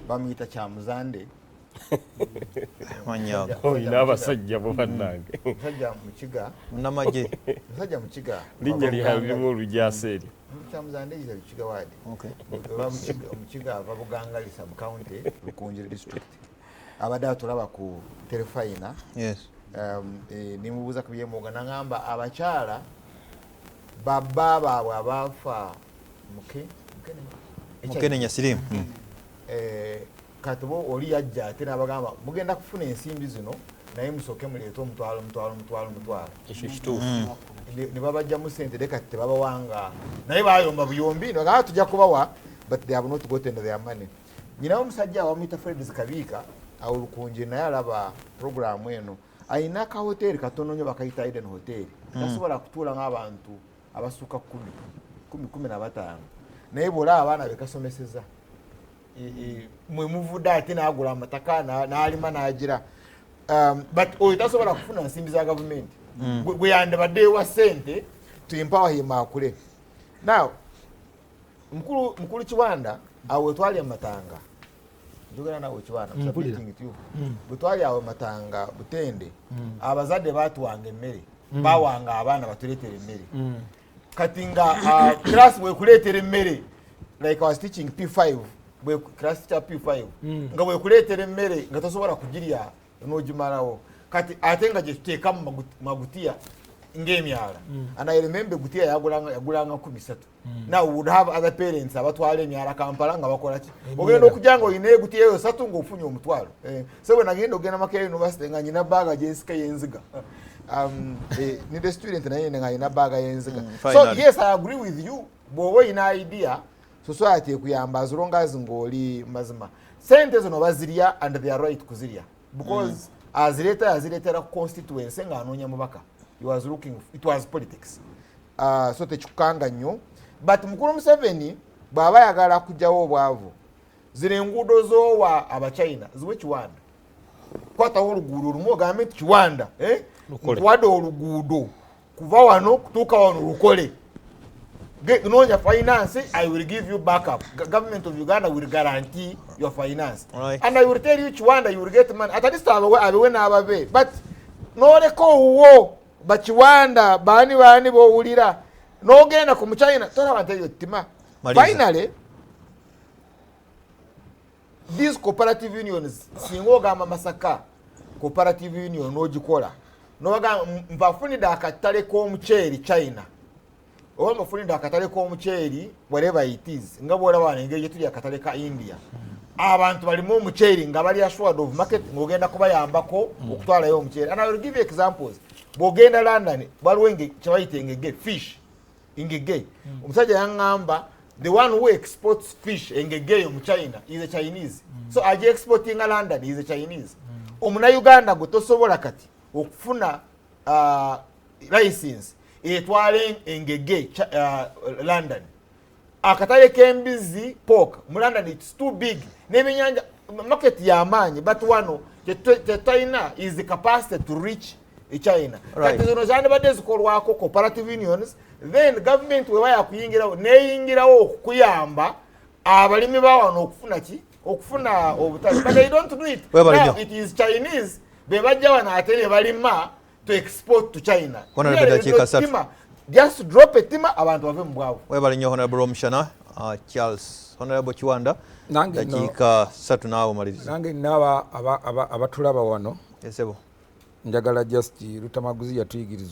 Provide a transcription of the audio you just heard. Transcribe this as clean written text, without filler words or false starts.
bamuyita Kyamuzande manyago ina abasajja bo bannange musajja mukiga namaje musajja mukiga linnya lihabimu olujaseri Kyamuzande yiza Lukiga wadi mukiga ava Bugangalisa mu county Lukunjiri district abadde atulaba ku telefayina nimubuuza ku byemuga nangamba abakyala babba baabwe abafa Mukene Nyasirimu kati bo oli yajja ate n'abagamba mugenda kufuna ensimbi zino naye musooke muleete omutwalo ekyo kituufu ne babajjamu ssente de kati tebabawanga naye bayomba buyombi nagamba tujja kubawa but they have not gotten their money. Nyina omusajja awamuyita Fred Zikabiika awo Lukunji naye alaba programu eno ayina akahoteri katono nnyo bakayita Eden Hotel tasobola kutuula ng'abantu abasuuka 10-15 naye bw'olaba abaana bekasomeseza mwe muvudde ate n'agula amataka n'alima n'agira but oyo tasobola kufuna nsimbi za gavumenti gwe yandibadde ewa ssente to empower him akule. Now mukulu Kiwanda awo twali Matanga njogera nawe Kiwanda bwe twali awo Matanga Butende abazadde baatuwanga emmere bawanga abaana batuleetera emmere kati nga class bwe kuleetera emmere like I was teaching P5 bwe class cha P5 nga bwe kuleetera emmere nga tosobola kugirya n'ogimalawo kati ate nga gye tuteeka mu magutiya ng'emyala and I remember gutiya yagulanga 13 now we would have other parents abatwala emyala Kampala nga bakola ki ogenda okujja nga oyina egutiya eyo 3 ng'ofunye omutwalo so bwe nagenda ogenda Makerere University nga nyina baaga gy'ensika y'enziga need a student naye nga nyina baaga y'enziga so yes I agree with you bw'oba oyina idea society ekuyamba as long as ng'oli mazima sente zino bazirya and they are right kuzirya because azireetera constituency nga anoonya mubaka it was politics so tekikukanga nnyo but mukulu Museveni bw'aba yagala kujjawo obwavu zino enguudo z'owa Abachina ziwe Kiwanda kwatawo oluguudo olumu ogambe nti Kiwanda nkuwadde oluguudo kuva wano kutuuka wano lukole noonya finance I will give you backup. Government of Uganda will guarantee your finance and I will tell you Kiwanda you will get money at least abewe n'ababe but nooleko wo bakiwanda baani bowulira n'ogenda ku Muchina tolaba nti eyo ttima. Finally these cooperative unions singa ogamba Masaka cooperative union n'ogikola n'ogamba nvafunidde akatale k'omuceeri China oba mbafunidde akatale k'omuceeri whatever it is nga bw'olaba engeri gye tuli akatale ka India abantu balimu omuceeri nga bali assured of market ng'ogenda kubayambako okutwalayo omuceeri and I will give you examples. Bw'ogenda London waliwo kyebayita engege fish engege omusajja yaŋŋamba the one who exports fish engege mu China is a Chinese so aje exporting a London is a Chinese Omunayuganda gwe tosobola kati okufuna license etwale engege London akatale k'embizi pork mu London it's too big n'ebyenyanja market y'amaanyi but wano tetayina is the capacity to reach China kati zino zandibadde zikolwako cooperative unions then government we bayakuyingirawo neyingirawo okukuyamba abalimi bawano okufuna obutale but they don't do it now it is Chinese bebajja wano ate ne balima to export to China just drop etima abantu bave mu bwavu webali nnyo Honorable Omushana Charles Honorable Kiwanda dakiika 3 naawe maliriza nange naba abatulaba wano esebo njagala just Lutamaguzi yatuyigiriza